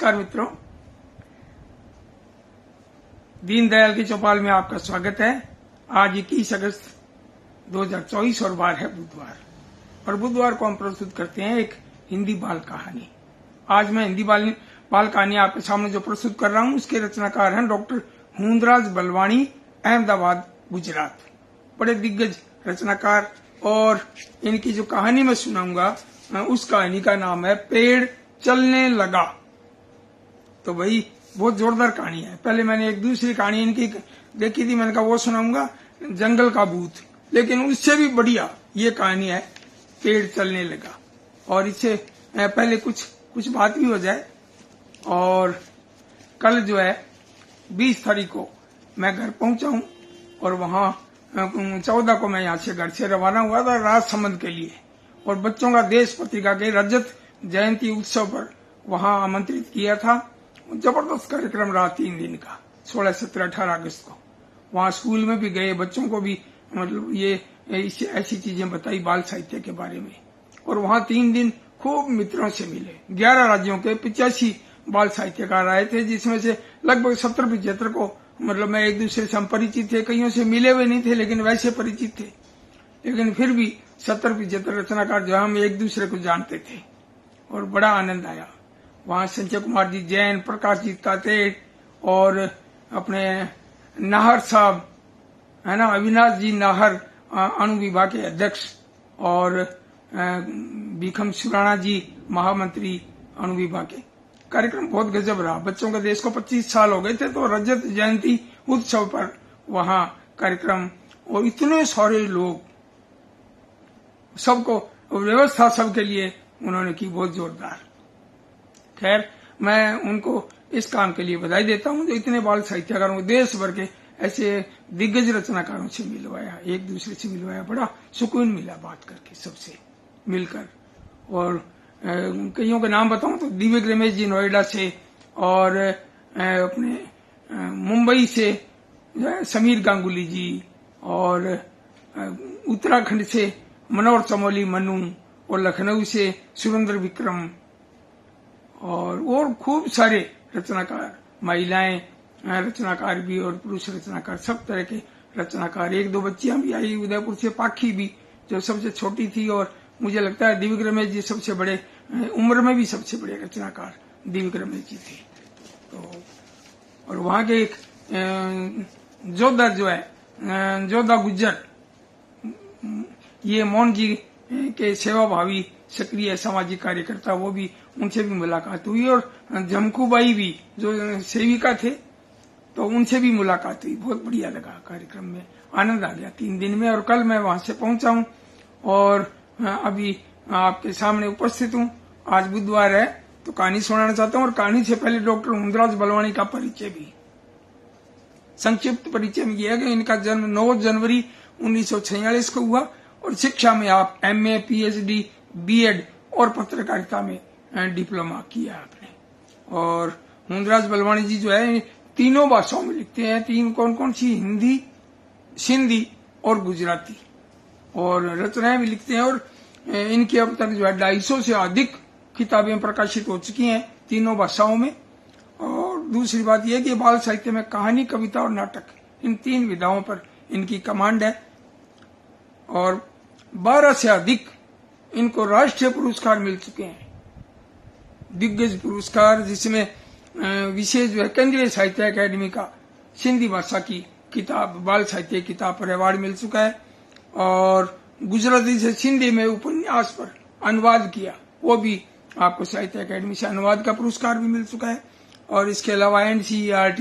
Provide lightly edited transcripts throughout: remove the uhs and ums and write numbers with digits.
नमस्कार मित्रों, दीनदयाल की चौपाल में आपका स्वागत है। आज 21 अगस्त 2024 और वार है बुधवार, और बुधवार को हम प्रस्तुत करते हैं एक हिंदी बाल कहानी। आज मैं हिंदी बाल कहानी आपके सामने जो प्रस्तुत कर रहा हूं उसके रचनाकार हैं डॉक्टर हुंदराज बलवानी, अहमदाबाद, गुजरात। बड़े दिग्गज रचनाकार, और इनकी जो कहानी मैं सुनाऊंगा उस कहानी का नाम है पेड़ चलने लगा। तो भाई बहुत जोरदार कहानी है। पहले मैंने एक दूसरी कहानी इनकी देखी थी, मैंने कहा वो सुनाऊंगा, जंगल का भूत, लेकिन उससे भी बढ़िया ये कहानी है पेड़ चलने लगा। और इससे पहले कुछ बात भी हो जाए। और कल जो है 20 तारीख को मैं घर पहुंचा हूं, और वहां 14 को मैं यहाँ से घर से रवाना हुआ था राजसमंद के लिए, और बच्चों का देश पत्रिका के रजत जयंती उत्सव पर वहां आमंत्रित किया था। जबरदस्त कार्यक्रम रहा 3 दिन का, 16, 17, 18 अगस्त को। वहां स्कूल में भी गए, बच्चों को भी मतलब ये ऐसी चीजें बताई बाल साहित्य के बारे में। और वहां 3 दिन खूब मित्रों से मिले। 11 राज्यों के 85 बाल साहित्यकार आए थे, जिसमें से लगभग 70-75 को मतलब मैं एक दूसरे से हम परिचित थे, कईयों से मिले हुए नहीं थे लेकिन वैसे परिचित थे। लेकिन फिर भी 70-75 रचनाकार जो हम एक दूसरे को जानते थे, और बड़ा आनंद आया। वहां संजय कुमार जी जैन, प्रकाश जी तातेड़, और अपने नाहर साहब है ना, अविनाश जी नाहर, अणु विभाग के अध्यक्ष, और भीखम सुराणा जी महामंत्री अणु विभाग के। कार्यक्रम बहुत गजब रहा। बच्चों के देश को 25 साल हो गए थे, तो रजत जयंती उत्सव पर वहां कार्यक्रम, और इतने सारे लोग, सबको व्यवस्था सबके लिए उन्होंने की बहुत जोरदार। खैर, मैं उनको इस काम के लिए बधाई देता हूं जो इतने बाल साहित्यकारों को देश भर के ऐसे दिग्गज रचनाकारों से मिलवाया, एक दूसरे से मिलवाया। बड़ा सुकून मिला बात करके, सबसे मिलकर। और कईयों के नाम बताऊं तो दिव्य रमेश जी नोएडा से, और अपने मुंबई से समीर गांगुली जी, और उत्तराखंड से मनोहर चमोली मनु, और लखनऊ से सुरेंद्र विक्रम, और खूब सारे रचनाकार, महिलाएं रचनाकार भी और पुरुष रचनाकार, सब तरह के रचनाकार। 1-2 बच्चियां भी आई उदयपुर से, पाखी भी जो सबसे छोटी थी, और मुझे लगता है दिव्य रमेश जी सबसे बड़े, उम्र में भी सबसे बड़े रचनाकार दिव्य रमेश जी थे। तो और वहां के एक जोधा जो है जोधा गुज्जर, ये मोहन जी के सेवाभावी सक्रिय सामाजिक कार्यकर्ता, वो भी, उनसे भी मुलाकात हुई। और जमकूबाई भी जो सेविका थे, तो उनसे भी मुलाकात हुई। बहुत बढ़िया लगा, कार्यक्रम में आनंद आ गया 3 दिन में। और कल मैं वहां से पहुंचा हूं, और अभी आपके सामने उपस्थित हूं। आज बुधवार है, तो कहानी सुनाना चाहता हूं। और कहानी से पहले डॉक्टर हुंदराज बलवानी का परिचय भी, संक्षिप्त परिचय में यह है कि इनका जन्म 9 जनवरी 1946 को हुआ, और शिक्षा में आप MA, PhD, B.Ed और पत्रकारिता में डिप्लोमा किया आपने। और हुंदराज बलवानी जी जो है तीनों भाषाओं में लिखते हैं। 3 कौन सी? हिंदी, सिंधी और गुजराती, और रचनाएं भी लिखते हैं। और इनकी अब तक जो है 250 से अधिक किताबें प्रकाशित हो चुकी हैं तीनों भाषाओं में। और दूसरी बात यह कि बाल साहित्य में कहानी, कविता और नाटक, इन 3 विधाओं पर इनकी कमांड है। और 12 से अधिक इनको राष्ट्रीय पुरस्कार मिल चुके हैं, दिग्गज पुरस्कार, जिसमें विशेष जो है केंद्रीय साहित्य अकादमी का सिंधी भाषा की किताब, बाल साहित्य किताब पर अवार्ड मिल चुका है। और गुजराती से सिंधी में उपन्यास पर अनुवाद किया, वो भी आपको साहित्य अकादमी से अनुवाद का पुरस्कार भी मिल चुका है। और इसके अलावा NCERT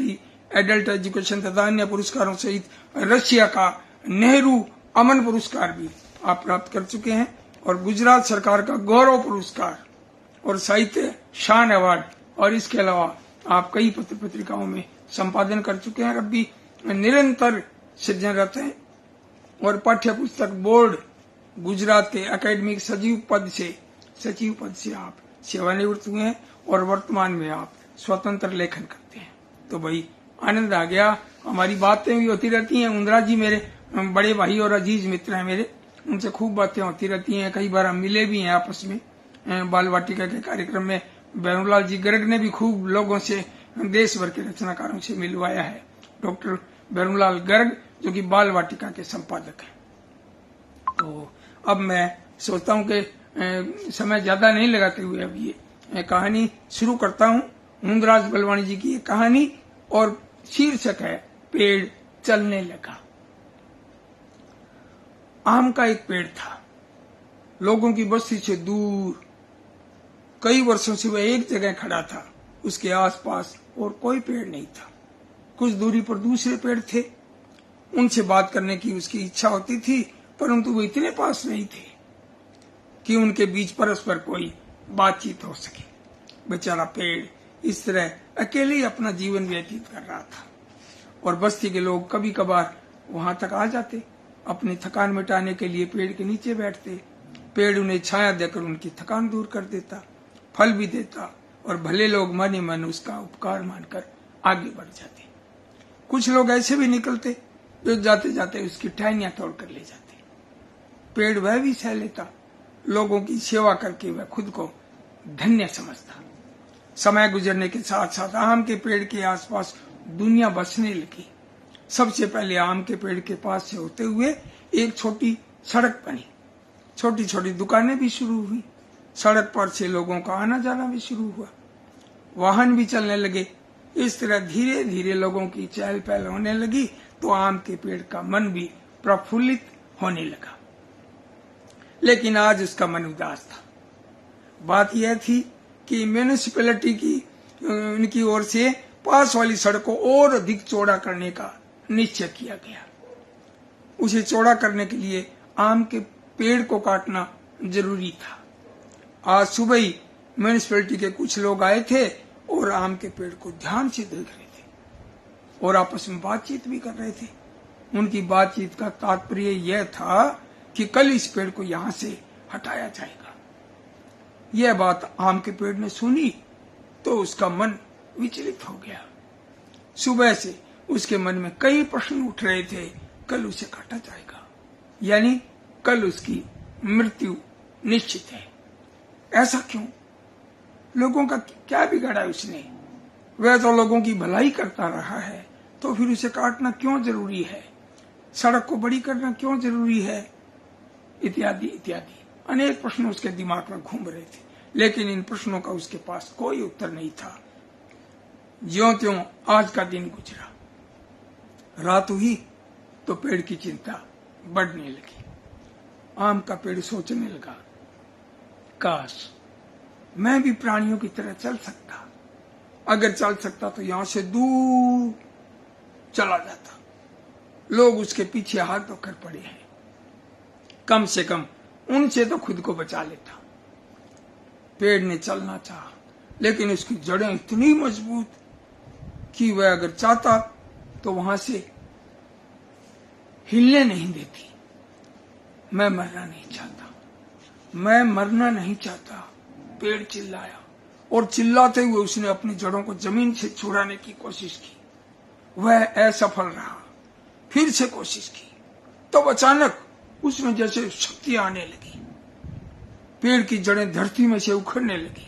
एडल्ट एजुकेशन तथा अन्य पुरस्कारों सहित रशिया का नेहरू अमन पुरस्कार भी आप प्राप्त कर चुके हैं। और गुजरात सरकार का गौरव पुरस्कार और साहित्य शान अवार्ड, और इसके अलावा आप कई पत्र पत्रिकाओं में संपादन कर चुके हैं। अब भी निरंतर सृजनरत हैं। और पाठ्य पुस्तक बोर्ड गुजरात के अकादमिक सचिव पद से आप सेवानिवृत्त हुए हैं, और वर्तमान में आप स्वतंत्र लेखन करते हैं। तो भाई आनंद आ गया। हमारी बातें भी होती रहती हैं। हुंदराज जी मेरे बड़े भाई और अजीज मित्र हैं मेरे, उनसे खूब बातें होती रहती हैं। कई बार हम मिले भी हैं आपस में, बाल वाटिका के कार्यक्रम में भैरूलाल जी गर्ग ने भी खूब लोगों से, देश भर के रचनाकारों से मिलवाया है। डॉक्टर भैरूलाल गर्ग जो कि बाल वाटिका के संपादक हैं। तो अब मैं सोचता हूं कि समय ज्यादा नहीं लगाते हुए अब ये कहानी शुरू करता हूं। मुंदराज बलवानी जी की ये कहानी और शीर्षक है पेड़ चलने लगा। आम का एक पेड़ था, लोगों की बस्ती से दूर। कई वर्षों से वह एक जगह खड़ा था, उसके आसपास और कोई पेड़ नहीं था। कुछ दूरी पर दूसरे पेड़ थे, उनसे बात करने की उसकी इच्छा होती थी, परंतु वो इतने पास नहीं थे कि उनके बीच परस्पर कोई बातचीत हो सके। बेचारा पेड़ इस तरह अकेले ही अपना जीवन व्यतीत कर रहा था और बस्ती के लोग कभी कभार वहां तक आ जाते, अपनी थकान मिटाने के लिए पेड़ के नीचे बैठते। पेड़ उन्हें छाया देकर उनकी थकान दूर कर देता, फल भी देता और भले लोग मन ही मन उसका उपकार मानकर आगे बढ़ जाते। कुछ लोग ऐसे भी निकलते जो जाते जाते उसकी टहनियां तोड़ कर ले जाते। पेड़ वह भी सह लेता, लोगों की सेवा करके वह खुद को धन्य समझता। समय गुजरने के साथ साथ आम के पेड़ के आसपास दुनिया बसने लगी। सबसे पहले आम के पेड़ के पास से होते हुए एक छोटी सड़क बनी, छोटी छोटी दुकानें भी शुरू हुई। सड़क पर से लोगों का आना जाना भी शुरू हुआ, वाहन भी चलने लगे। इस तरह धीरे धीरे लोगों की चहल पहल होने लगी तो आम के पेड़ का मन भी प्रफुल्लित होने लगा। लेकिन आज उसका मन उदास था। बात यह थी कि म्यूनिसिपैलिटी की उनकी ओर से पास वाली सड़क को और अधिक चौड़ा करने का निश्चय किया गया। उसे चौड़ा करने के लिए आम के पेड़ को काटना जरूरी था। आज सुबह ही म्यूनिसिपैलिटी के कुछ लोग आए थे और आम के पेड़ को ध्यान से देख रहे थे और आपस में बातचीत भी कर रहे थे। उनकी बातचीत का तात्पर्य यह था कि कल इस पेड़ को यहां से हटाया जाएगा। यह बात आम के पेड़ ने सुनी तो उसका मन विचलित हो गया। सुबह से उसके मन में कई प्रश्न उठ रहे थे। कल उसे काटा जाएगा, यानी कल उसकी मृत्यु निश्चित है। ऐसा क्यों? लोगों का क्या बिगाड़ा उसने? वह तो लोगों की भलाई करता रहा है, तो फिर उसे काटना क्यों जरूरी है? सड़क को बड़ी करना क्यों जरूरी है? इत्यादि इत्यादि अनेक प्रश्न उसके दिमाग में घूम रहे थे, लेकिन इन प्रश्नों का उसके पास कोई उत्तर नहीं था। ज्यों त्यों आज का दिन गुजरा। रात हुई तो पेड़ की चिंता बढ़ने लगी। आम का पेड़ सोचने लगा, काश मैं भी प्राणियों की तरह चल सकता। अगर चल सकता तो यहां से दूर चला जाता। लोग उसके पीछे हाथ धोकर पड़े हैं, कम से कम उनसे तो खुद को बचा लेता। पेड़ ने चलना चाहा, लेकिन उसकी जड़ें इतनी मजबूत कि वह अगर चाहता तो वहां से हिलने नहीं देती। मैं मरना नहीं चाहता, मैं मरना नहीं चाहता, पेड़ चिल्लाया और चिल्लाते हुए उसने अपनी जड़ों को जमीन से छुड़ाने की कोशिश की। वह असफल रहा। फिर से कोशिश की तो अचानक उसमें जैसे शक्ति आने लगी। पेड़ की जड़ें धरती में से उखड़ने लगी।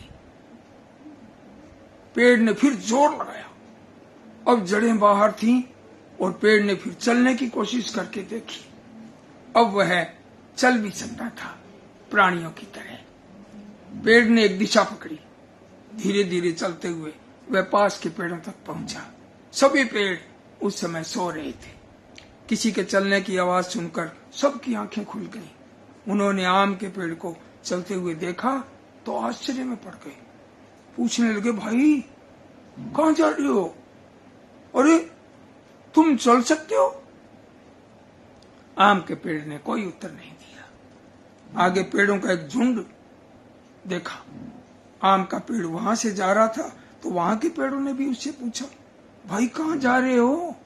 पेड़ ने फिर जोर लगाया। अब जड़ें बाहर थीं और पेड़ ने फिर चलने की कोशिश करके देखी। अब वह चल भी सकता था प्राणियों की तरह। पेड़ ने एक दिशा पकड़ी। धीरे धीरे चलते हुए वह पास के पेड़ों तक पहुंचा। सभी पेड़ उस समय सो रहे थे। किसी के चलने की आवाज सुनकर सबकी आंखें खुल गईं। उन्होंने आम के पेड़ को चलते हुए देखा तो आश्चर्य में पड़ गए। पूछने लगे, भाई कहां जा रहे हो? अरे तुम चल सकते हो? आम के पेड़ ने कोई उत्तर नहीं दिया। आगे पेड़ों का एक झुंड देखा। आम का पेड़ वहां से जा रहा था तो वहां के पेड़ों ने भी उससे पूछा, भाई कहां जा रहे हो?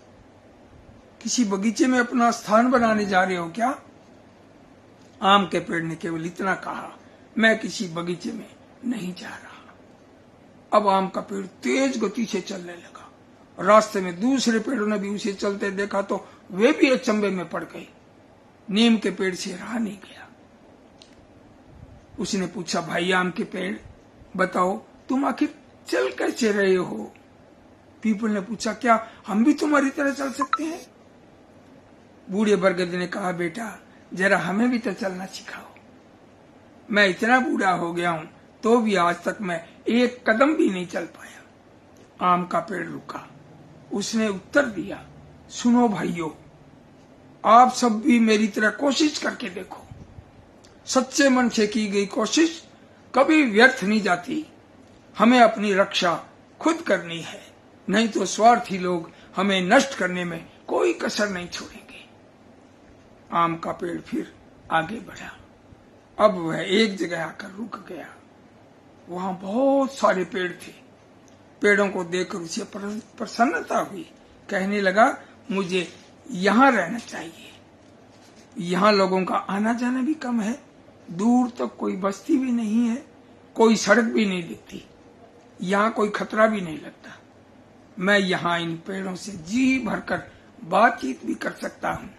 किसी बगीचे में अपना स्थान बनाने जा रहे हो क्या? आम के पेड़ ने केवल इतना कहा, मैं किसी बगीचे में नहीं जा रहा। अब आम का पेड़ तेज गति से चलने लगा। रास्ते में दूसरे पेड़ों ने भी उसे चलते देखा तो वे भी अचंभे में पड़ गए। नीम के पेड़ से रहा नहीं गया। उसने पूछा, भाई आम के पेड़, बताओ तुम आखिर चल कैसे रहे हो? पीपल ने पूछा, क्या हम भी तुम्हारी तरह चल सकते हैं? बूढ़े बरगद ने कहा, बेटा जरा हमें भी तो चलना सिखाओ। मैं इतना बूढ़ा हो गया हूं तो भी आज तक मैं एक कदम भी नहीं चल पाया। आम का पेड़ रुका। उसने उत्तर दिया, सुनो भाइयों, आप सब भी मेरी तरह कोशिश करके देखो। सच्चे मन से की गई कोशिश कभी व्यर्थ नहीं जाती। हमें अपनी रक्षा खुद करनी है, नहीं तो स्वार्थी लोग हमें नष्ट करने में कोई कसर नहीं छोड़ेंगे। आम का पेड़ फिर आगे बढ़ा। अब वह एक जगह आकर रुक गया। वहां बहुत सारे पेड़ थे। पेड़ों को देखकर उसे प्रसन्नता हुई। कहने लगा, मुझे यहाँ रहना चाहिए। यहाँ लोगों का आना जाना भी कम है, दूर तक कोई बस्ती भी नहीं है, कोई सड़क भी नहीं दिखती, यहाँ कोई खतरा भी नहीं लगता। मैं यहाँ इन पेड़ों से जी भरकर बातचीत भी कर सकता हूँ।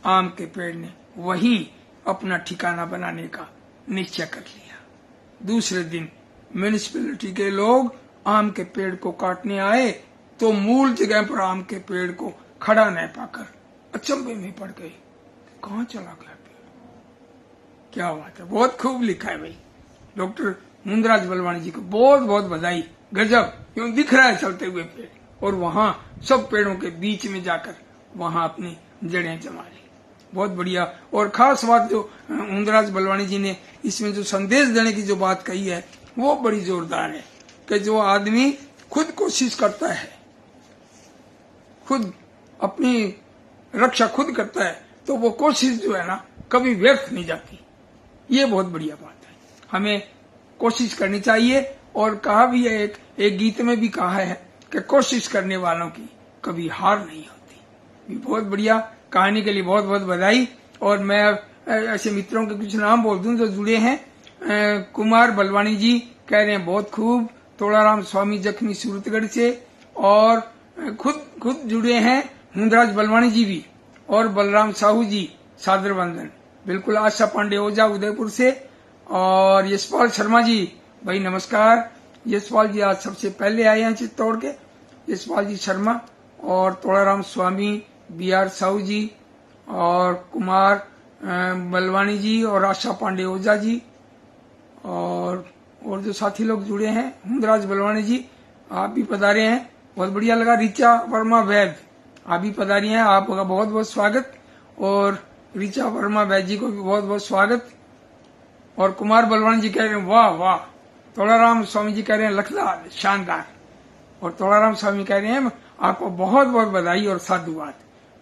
आम के पेड़ ने वहीं अपना ठिकाना बनाने का निश्चय कर लिया। दूसरे दिन म्युनिसिपैलिटी के लोग आम के पेड़ को काटने आए तो मूल जगह पर आम के पेड़ को खड़ा न पाकर अचंभे में पड़ गए। कहाँ चला गया पेड़? क्या बात है, बहुत खूब लिखा है भाई। डॉक्टर मुंदराज बलवानी जी को बहुत बहुत बधाई। गजब, क्यों दिख रहा है चलते हुए पेड़। और वहां सब पेड़ों के बीच में जाकर वहां अपनी जड़ें जमा ली। बहुत बढ़िया। और खास बात जो मुंदराज बलवानी जी ने इसमें जो संदेश देने की जो बात कही है वो बड़ी जोरदार है कि जो आदमी खुद कोशिश करता है, खुद अपनी रक्षा खुद करता है, तो वो कोशिश जो है ना कभी व्यर्थ नहीं जाती। ये बहुत बढ़िया बात है। हमें कोशिश करनी चाहिए। और कहा भी है, एक गीत में भी कहा है कि कोशिश करने वालों की कभी हार नहीं होती। बहुत बढ़िया। कहानी के लिए बहुत बहुत बधाई। और मैं ऐसे मित्रों के कुछ नाम बोल दूं जो जुड़े हैं। कुमार बलवानी जी कह रहे हैं बहुत खूब। तोड़ाराम स्वामी जखमी सूरतगढ़ से। और खुद जुड़े हैं मुंदराज बलवानी जी भी। और बलराम साहू जी सादर वंदन। बिल्कुल। आशा पांडे ओझा उदयपुर से। और यशपाल शर्मा जी भाई नमस्कार। यशपाल जी आज सबसे पहले आए हैं चित्तौड़ के। यशपाल जी शर्मा और तोड़ाराम स्वामी, BR साहू जी और कुमार बलवानी जी और आशा पांडे ओझा जी और जो साथी लोग जुड़े हैं, मुंदराज बलवानी जी आप भी पधारे हैं, बहुत बढ़िया लगा। ऋचा वर्मा वैद आप भी पधारी हैं, आपका बहुत बहुत स्वागत। और ऋचा वर्मा वैद जी को भी बहुत बहुत स्वागत। और कुमार बलवानी जी कह रहे हैं वाह वाह। तोड़ाराम स्वामी जी कह रहे हैं लखदार शानदार। और तोड़ाराम स्वामी कह रहे हैं आपको बहुत बहुत बधाई और साधुवाद।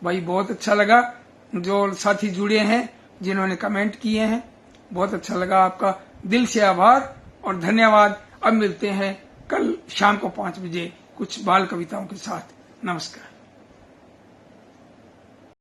भाई बहुत अच्छा लगा जो साथी जुड़े हैं, जिन्होंने कमेंट किए हैं, बहुत अच्छा लगा। आपका दिल से आभार और धन्यवाद। अब मिलते हैं कल शाम को 5 बजे कुछ बाल कविताओं के साथ। नमस्कार।